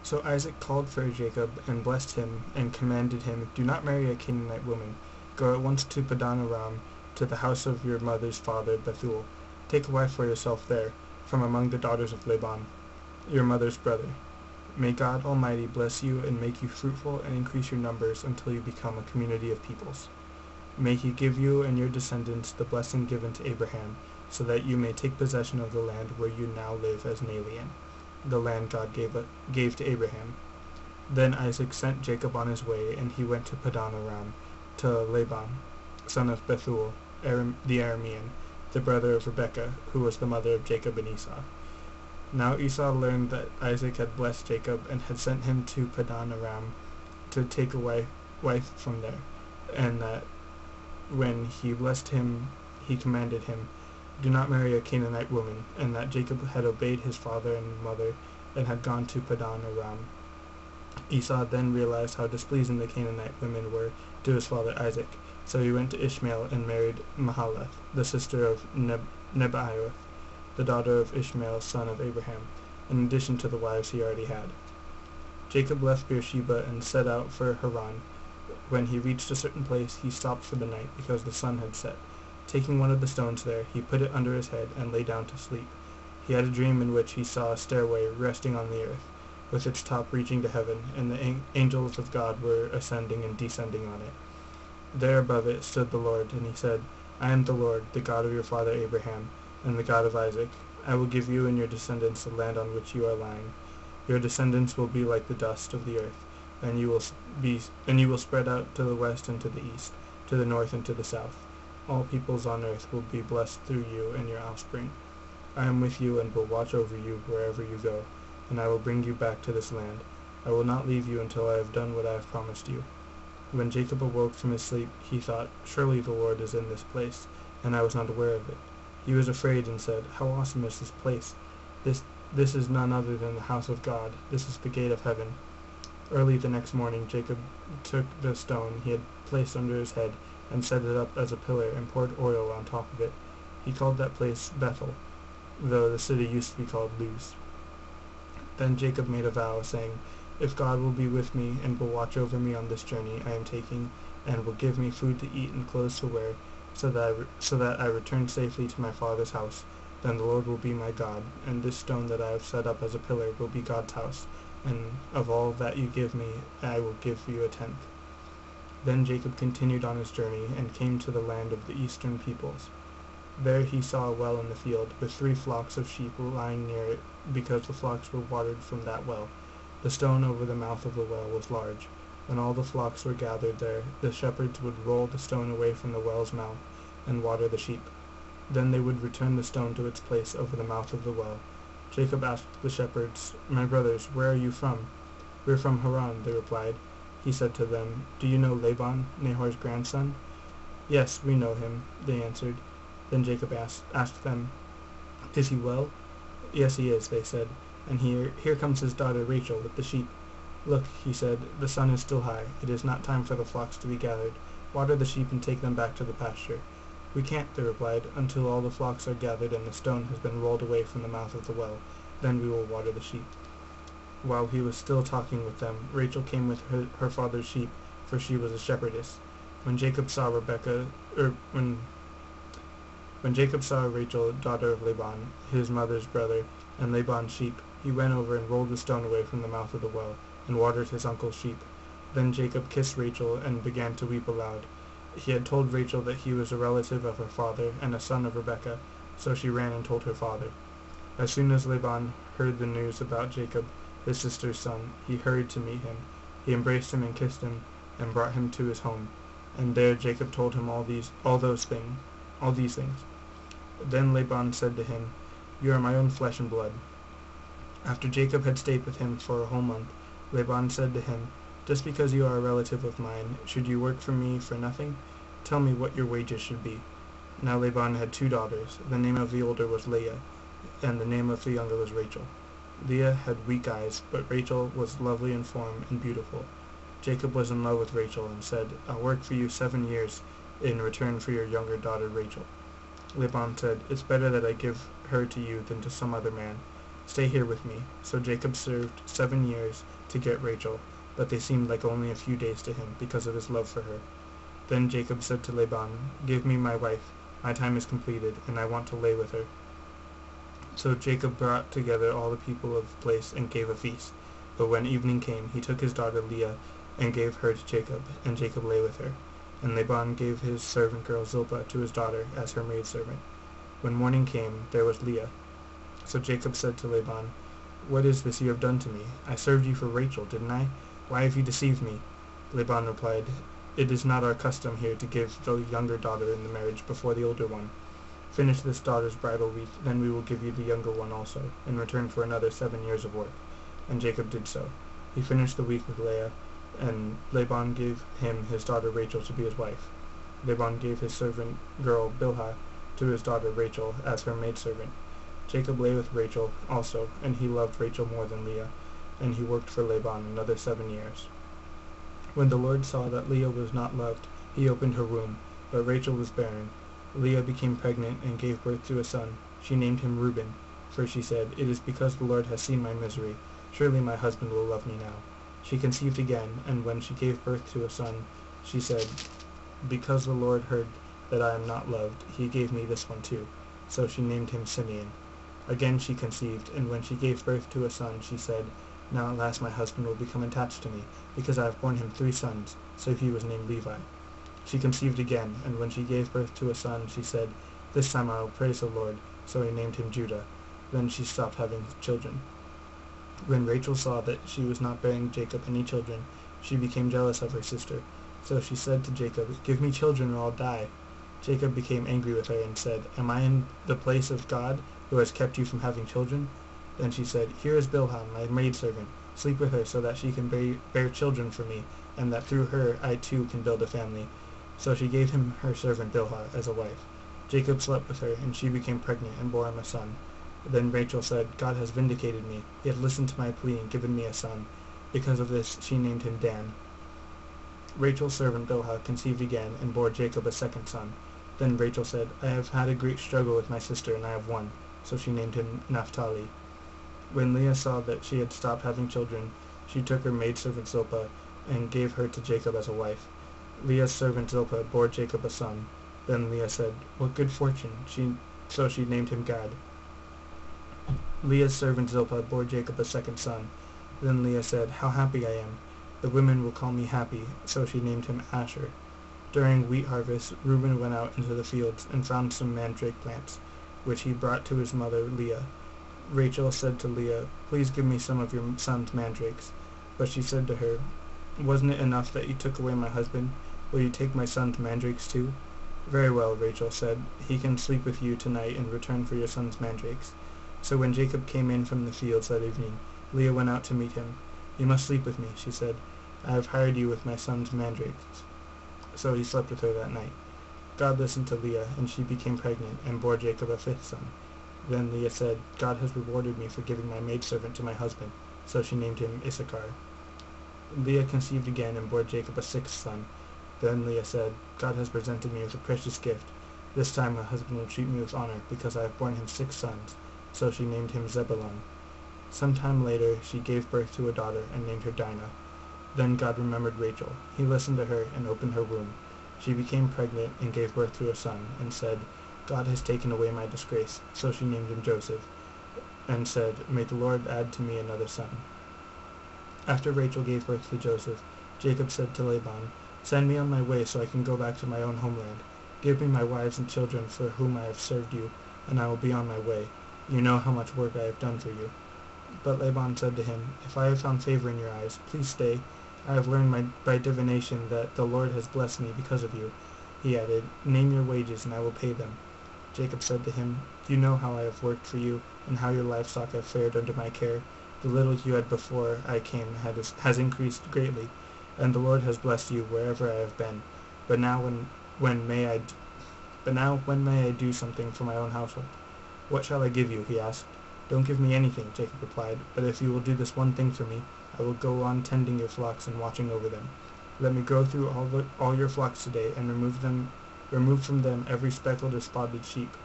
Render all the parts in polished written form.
So Isaac called for Jacob and blessed him and commanded him, "Do not marry a Canaanite woman. Go at once to Padan Aram, to the house of your mother's father Bethuel. Take a wife for yourself there, from among the daughters of Laban, your mother's brother. May God Almighty bless you and make you fruitful and increase your numbers until you become a community of peoples. May he give you and your descendants the blessing given to Abraham, so that you may take possession of the land where you now live as an alien, the land God gave to Abraham." Then Isaac sent Jacob on his way, and he went to Padan Aram, to Laban, son of Bethuel, the Aramean, the brother of Rebekah, who was the mother of Jacob and Esau. Now Esau learned that Isaac had blessed Jacob and had sent him to Padan Aram to take a wife from there, and that when he blessed him, he commanded him, "Do not marry a Canaanite woman," and that Jacob had obeyed his father and mother and had gone to Padan Aram. Esau then realized how displeasing the Canaanite women were to his father Isaac, so he went to Ishmael and married Mahalath, the sister of Nebaioth, the daughter of Ishmael, son of Abraham, in addition to the wives he already had. Jacob left Beersheba and set out for Haran. When he reached a certain place, he stopped for the night, because the sun had set. Taking one of the stones there, he put it under his head and lay down to sleep. He had a dream in which he saw a stairway resting on the earth, with its top reaching to heaven, and the angels of God were ascending and descending on it. There above it stood the Lord, and he said, "I am the Lord, the God of your father Abraham, and the God of Isaac. I will give you and your descendants the land on which you are lying. Your descendants will be like the dust of the earth, and you will spread out to the west and to the east, to the north and to the south. All peoples on earth will be blessed through you and your offspring. I am with you and will watch over you wherever you go, and I will bring you back to this land. I will not leave you until I have done what I have promised you." When Jacob awoke from his sleep, he thought, "Surely the Lord is in this place, and I was not aware of it." He was afraid and said, "How awesome is this place! This is none other than the house of God. This is the gate of heaven." Early the next morning Jacob took the stone he had placed under his head and set it up as a pillar and poured oil on top of it. He called that place Bethel, though the city used to be called Luz. Then Jacob made a vow, saying, "If God will be with me and will watch over me on this journey I am taking, and will give me food to eat and clothes to wear, so that I return safely to my father's house, then the Lord will be my God, and this stone that I have set up as a pillar will be God's house, and of all that you give me I will give you a tenth." Then Jacob continued on his journey and came to the land of the eastern peoples. There he saw a well in the field, with 3 flocks of sheep lying near it, because the flocks were watered from that well. The stone over the mouth of the well was large. When all the flocks were gathered there, the shepherds would roll the stone away from the well's mouth and water the sheep. Then they would return the stone to its place over the mouth of the well. Jacob asked the shepherds, "My brothers, where are you from?" "We are from Haran," they replied. He said to them, "Do you know Laban, Nahor's grandson?" "Yes, we know him," they answered. Then Jacob asked them, "Is he well?" "Yes, he is," they said, "and here comes his daughter Rachel with the sheep." "Look," he said, "the sun is still high. It is not time for the flocks to be gathered. Water the sheep and take them back to the pasture." "We can't," they replied, "until all the flocks are gathered and the stone has been rolled away from the mouth of the well. Then we will water the sheep." While he was still talking with them, Rachel came with her father's sheep, for she was a shepherdess. When Jacob saw Rachel, daughter of Laban, his mother's brother, and Laban's sheep, he went over and rolled the stone away from the mouth of the well, and watered his uncle's sheep. Then Jacob kissed Rachel and began to weep aloud. He had told Rachel that he was a relative of her father and a son of Rebekah, so she ran and told her father. As soon as Laban heard the news about Jacob, his sister's son, he hurried to meet him. He embraced him and kissed him, and brought him to his home. And there Jacob told him all these things. Then Laban said to him, "You are my own flesh and blood." After Jacob had stayed with him for a whole month, Laban said to him, "Just because you are a relative of mine, should you work for me for nothing? Tell me what your wages should be." Now Laban had 2 daughters. The name of the older was Leah, and the name of the younger was Rachel. Leah had weak eyes, but Rachel was lovely in form and beautiful. Jacob was in love with Rachel and said, "I'll work for you 7 years in return for your younger daughter Rachel." Laban said, "It's better that I give her to you than to some other man." Stay here with me. So Jacob served 7 years to get Rachel, but they seemed like only a few days to him because of his love for her. Then Jacob said to Laban, Give me my wife. My time is completed, and I want to lay with her. So Jacob brought together all the people of the place and gave a feast. But when evening came, he took his daughter Leah and gave her to Jacob, and Jacob lay with her. And Laban gave his servant girl Zilpah to his daughter as her maidservant. When morning came, there was Leah. So Jacob said to Laban, What is this you have done to me? I served you for Rachel, didn't I? Why have you deceived me? Laban replied, It is not our custom here to give the younger daughter in the marriage before the older one. Finish this daughter's bridal week, then we will give you the younger one also, in return for another 7 years of work. And Jacob did so. He finished the week with Leah, and Laban gave him his daughter Rachel to be his wife. Laban gave his servant girl Bilhah to his daughter Rachel as her maidservant. Jacob lay with Rachel also, and he loved Rachel more than Leah, and he worked for Laban another 7 years. When the Lord saw that Leah was not loved, he opened her womb, but Rachel was barren. Leah became pregnant and gave birth to a son. She named him Reuben, for she said, It is because the Lord has seen my misery. Surely my husband will love me now. She conceived again, and when she gave birth to a son, she said, Because the Lord heard that I am not loved, he gave me this one too. So she named him Simeon. Again she conceived, and when she gave birth to a son, she said, Now at last my husband will become attached to me, because I have borne him 3 sons. So he was named Levi. She conceived again, and when she gave birth to a son, she said, This time I will praise the Lord. So he named him Judah. Then she stopped having children. When Rachel saw that she was not bearing Jacob any children, she became jealous of her sister. So she said to Jacob, Give me children or I'll die. Jacob became angry with her and said, Am I in the place of God, who has kept you from having children? Then she said, Here is Bilhah, my maidservant. Sleep with her so that she can bear children for me, and that through her I too can build a family. So she gave him her servant Bilhah as a wife. Jacob slept with her, and she became pregnant and bore him a son. Then Rachel said, God has vindicated me. He had listened to my plea and given me a son. Because of this she named him Dan. Rachel's servant Bilhah conceived again and bore Jacob a second son. Then Rachel said, I have had a great struggle with my sister, and I have won. So she named him Naphtali. When Leah saw that she had stopped having children, she took her maidservant Zilpah and gave her to Jacob as a wife. Leah's servant Zilpah bore Jacob a son. Then Leah said, What good fortune! So she named him Gad. Leah's servant Zilpah bore Jacob a second son. Then Leah said, How happy I am! The women will call me happy. So she named him Asher. During wheat harvest, Reuben went out into the fields and found some mandrake plants, which he brought to his mother Leah. Rachel said to Leah, Please give me some of your son's mandrakes. But she said to her, Wasn't it enough that you took away my husband? Will you take my son's mandrakes too? Very well, Rachel said, He can sleep with you tonight in return for your son's mandrakes. So when Jacob came in from the fields that evening, Leah went out to meet him. You must sleep with me, she said. I have hired you with my son's mandrakes. So he slept with her that night. God listened to Leah, and she became pregnant and bore Jacob a 5th son. Then Leah said, God has rewarded me for giving my maidservant to my husband. So she named him Issachar. Leah conceived again and bore Jacob a 6th son. Then Leah said, God has presented me with a precious gift. This time my husband will treat me with honor, because I have borne him 6 sons. So she named him Zebulun. Some time later she gave birth to a daughter and named her Dinah. Then God remembered Rachel. He listened to her and opened her womb. She became pregnant and gave birth to a son, and said, God has taken away my disgrace. So she named him Joseph, and said, May the Lord add to me another son. After Rachel gave birth to Joseph, Jacob said to Laban, Send me on my way so I can go back to my own homeland. Give me my wives and children for whom I have served you, and I will be on my way. You know how much work I have done for you. But Laban said to him, If I have found favor in your eyes, please stay. I have learned by divination that the Lord has blessed me because of you. He added, Name your wages, and I will pay them. Jacob said to him, You know how I have worked for you, and how your livestock have fared under my care. The little you had before I came has increased greatly, and the Lord has blessed you wherever I have been. But now when may I do something for my own household? What shall I give you? He asked. Don't give me anything, Jacob replied, but if you will do this one thing for me, I will go on tending your flocks and watching over them. Let me go through all your flocks today, and remove from them every speckled or spotted sheep,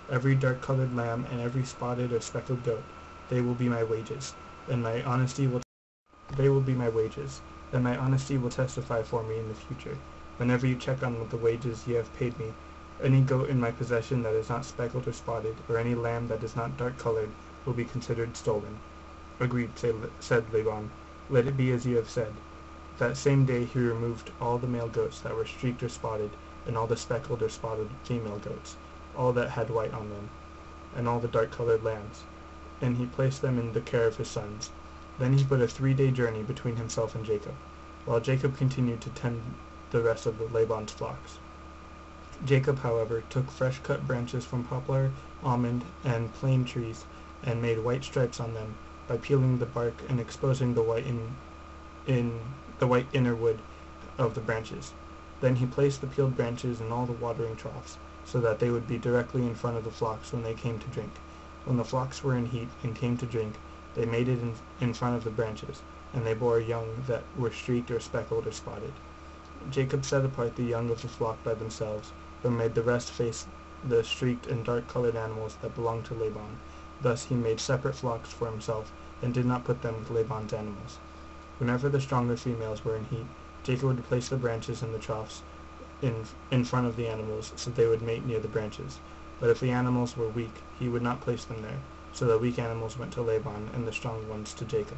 every dark-colored lamb, and every spotted or speckled goat. they will be my wages, and my honesty will testify for me in the future. Whenever you check on the wages you have paid me, any goat in my possession that is not speckled or spotted, or any lamb that is not dark-colored, will be considered stolen." "Agreed," said Laban. "Let it be as you have said." That same day he removed all the male goats that were streaked or spotted, and all the speckled or spotted female goats, all that had white on them, and all the dark-colored lambs, and he placed them in the care of his sons. Then he put a 3-day journey between himself and Jacob, while Jacob continued to tend the rest of Laban's flocks. Jacob, however, took fresh-cut branches from poplar, almond, and plane trees, and made white stripes on them by peeling the bark and exposing the white inner wood of the branches. Then he placed the peeled branches in all the watering troughs, so that they would be directly in front of the flocks when they came to drink. When the flocks were in heat and came to drink, they mated in front of the branches, and they bore young that were streaked or speckled or spotted. Jacob set apart the young of the flock by themselves, but made the rest face the streaked and dark-colored animals that belonged to Laban. Thus he made separate flocks for himself, and did not put them with Laban's animals. Whenever the stronger females were in heat, Jacob would place the branches in the troughs in front of the animals, so they would mate near the branches. But if the animals were weak, he would not place them there, so the weak animals went to Laban, and the strong ones to Jacob.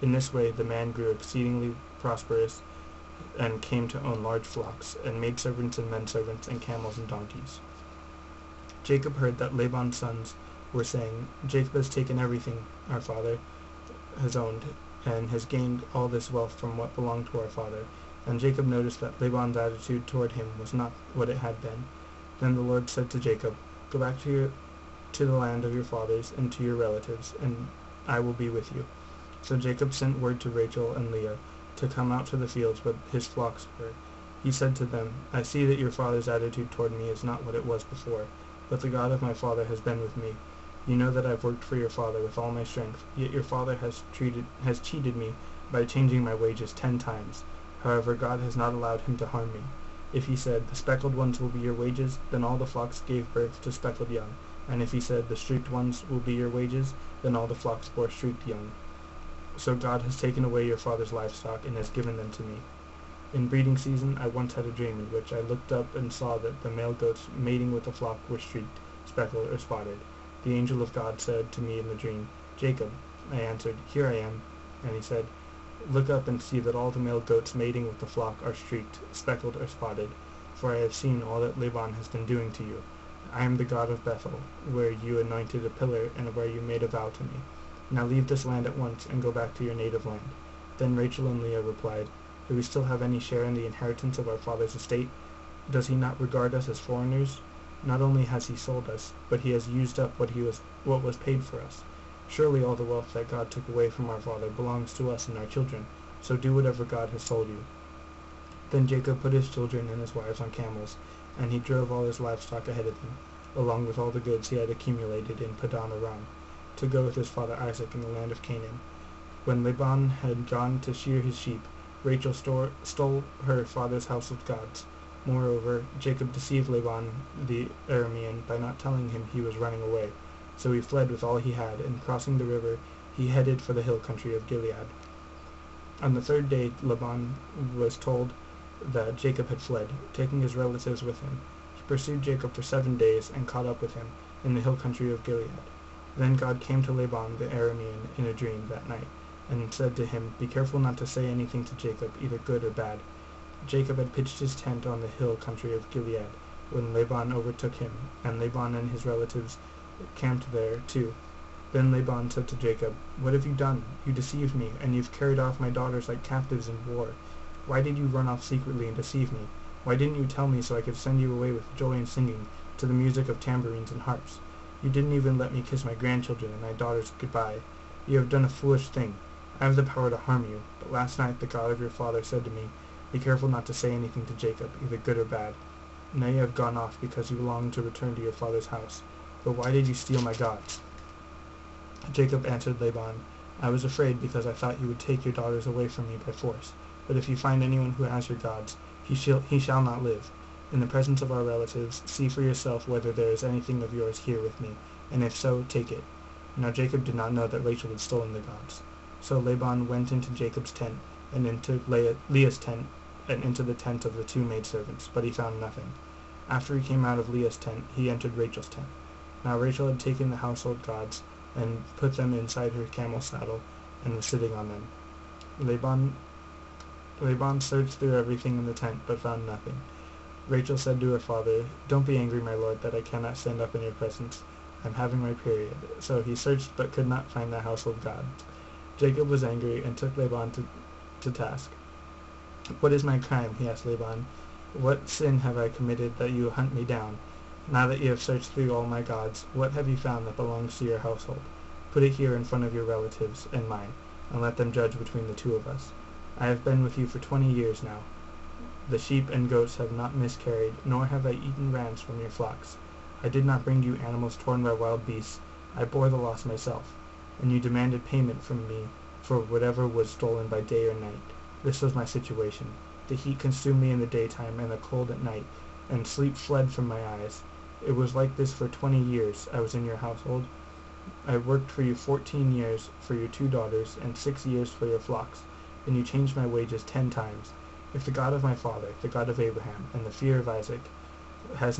In this way the man grew exceedingly prosperous, and came to own large flocks, and maidservants and menservants, and camels and donkeys. Jacob heard that Laban's sons were saying, "Jacob has taken everything our father has owned, and has gained all this wealth from what belonged to our father." And Jacob noticed that Laban's attitude toward him was not what it had been. Then the Lord said to Jacob, "Go back to the land of your fathers and to your relatives, and I will be with you." So Jacob sent word to Rachel and Leah to come out to the fields where his flocks were. He said to them, "I see that your father's attitude toward me is not what it was before, but the God of my father has been with me. You know that I've worked for your father with all my strength, yet your father has cheated me by changing my wages 10 times. However, God has not allowed him to harm me. If he said, 'The speckled ones will be your wages,' then all the flocks gave birth to speckled young, and if he said, 'The streaked ones will be your wages,' then all the flocks bore streaked young. So God has taken away your father's livestock and has given them to me. In breeding season I once had a dream in which I looked up and saw that the male goats mating with the flock were streaked, speckled, or spotted. The angel of God said to me in the dream, 'Jacob.' I answered, 'Here I am.' And he said, 'Look up and see that all the male goats mating with the flock are streaked, speckled, or spotted, for I have seen all that Laban has been doing to you. I am the God of Bethel, where you anointed a pillar and where you made a vow to me. Now leave this land at once and go back to your native land.' Then Rachel and Leah replied, 'Do we still have any share in the inheritance of our father's estate? Does he not regard us as foreigners? Not only has he sold us, but he has used up what was paid for us. Surely all the wealth that God took away from our father belongs to us and our children, so do whatever God has told you.' Then Jacob put his children and his wives on camels, and he drove all his livestock ahead of him, along with all the goods he had accumulated in Padan Aram, to go with his father Isaac in the land of Canaan. When Laban had gone to shear his sheep, Rachel stole her father's household gods. Moreover, Jacob deceived Laban the Aramean by not telling him he was running away. So he fled with all he had, and crossing the river, he headed for the hill country of Gilead. On the 3rd day Laban was told that Jacob had fled, taking his relatives with him. He pursued Jacob for 7 days, and caught up with him in the hill country of Gilead. Then God came to Laban the Aramean in a dream that night, and said to him, 'Be careful not to say anything to Jacob, either good or bad.' Jacob had pitched his tent on the hill country of Gilead, when Laban overtook him, and Laban and his relatives camped there too. Then Laban said to Jacob, 'What have you done? You deceived me, and you've carried off my daughters like captives in war. Why did you run off secretly and deceive me? Why didn't you tell me so I could send you away with joy and singing, to the music of tambourines and harps? You didn't even let me kiss my grandchildren and my daughters goodbye. You have done a foolish thing. I have the power to harm you, but last night the God of your father said to me, "Be careful not to say anything to Jacob, either good or bad." Now you have gone off because you long to return to your father's house. But why did you steal my gods?' Jacob answered Laban, 'I was afraid because I thought you would take your daughters away from me by force. But if you find anyone who has your gods, he shall not live. In the presence of our relatives, see for yourself whether there is anything of yours here with me, and if so, take it. Now Jacob did not know that Rachel had stolen the gods. So Laban went into Jacob's tent, and into Leah's tent, and into the tent of the two maidservants, but he found nothing. After he came out of Leah's tent, he entered Rachel's tent. Now Rachel had taken the household gods, and put them inside her camel saddle, and was sitting on them. Laban searched through everything in the tent, but found nothing. Rachel said to her father, "Don't be angry, my lord, that I cannot stand up in your presence. I am having my period." So he searched, but could not find the household gods. Jacob was angry, and took Laban to task. "What is my crime?" he asked Laban. "What sin have I committed that you hunt me down? Now that you have searched through all my gods, what have you found that belongs to your household? Put it here in front of your relatives and mine, and let them judge between the two of us. I have been with you for 20 years now. The sheep and goats have not miscarried, nor have I eaten rams from your flocks. I did not bring you animals torn by wild beasts. I bore the loss myself. And you demanded payment from me for whatever was stolen by day or night. This was my situation. The heat consumed me in the daytime, and the cold at night, and sleep fled from my eyes. It was like this for 20 years I was in your household. I worked for you 14 years for your 2 daughters, and 6 years for your flocks, and you changed my wages 10 times. If the God of my father, the God of Abraham, and the fear of Isaac had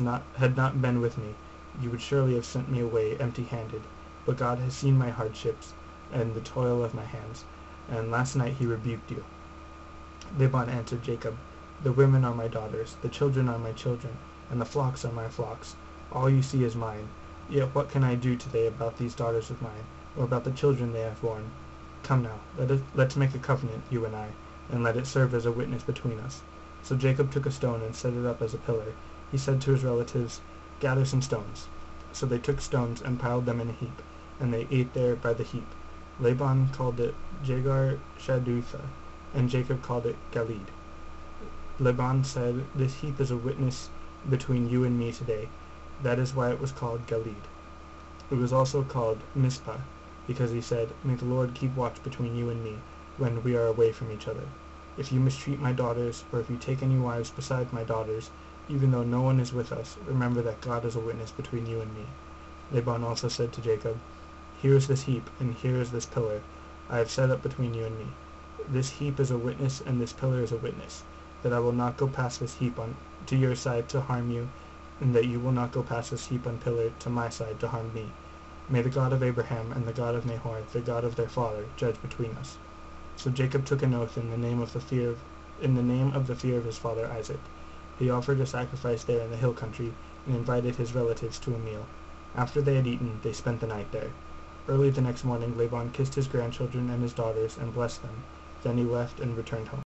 not been with me, you would surely have sent me away empty-handed. But God has seen my hardships and the toil of my hands, and last night he rebuked you." Laban answered Jacob, "The women are my daughters, the children are my children, and the flocks are my flocks. All you see is mine. Yet what can I do today about these daughters of mine, or about the children they have borne? Come now, let's make a covenant, you and I, and let it serve as a witness between us." So Jacob took a stone and set it up as a pillar. He said to his relatives, "Gather some stones." So they took stones and piled them in a heap, and they ate there by the heap. Laban called it Jegar Shadutha, and Jacob called it Galeed. Laban said, "This heap is a witness between you and me today." That is why it was called Galeed. It was also called Mizpah, because he said, "May the Lord keep watch between you and me, when we are away from each other. If you mistreat my daughters, or if you take any wives besides my daughters, even though no one is with us, remember that God is a witness between you and me." Laban also said to Jacob, "Here is this heap, and here is this pillar I have set up between you and me. This heap is a witness, and this pillar is a witness, that I will not go past this heap to your side to harm you, and that you will not go past this heap and pillar to my side to harm me. May the God of Abraham and the God of Nahor, the God of their father, judge between us." So Jacob took an oath in the name of the fear of his father Isaac. He offered a sacrifice there in the hill country, and invited his relatives to a meal. After they had eaten, they spent the night there. Early the next morning Laban kissed his grandchildren and his daughters and blessed them. Then he left and returned home.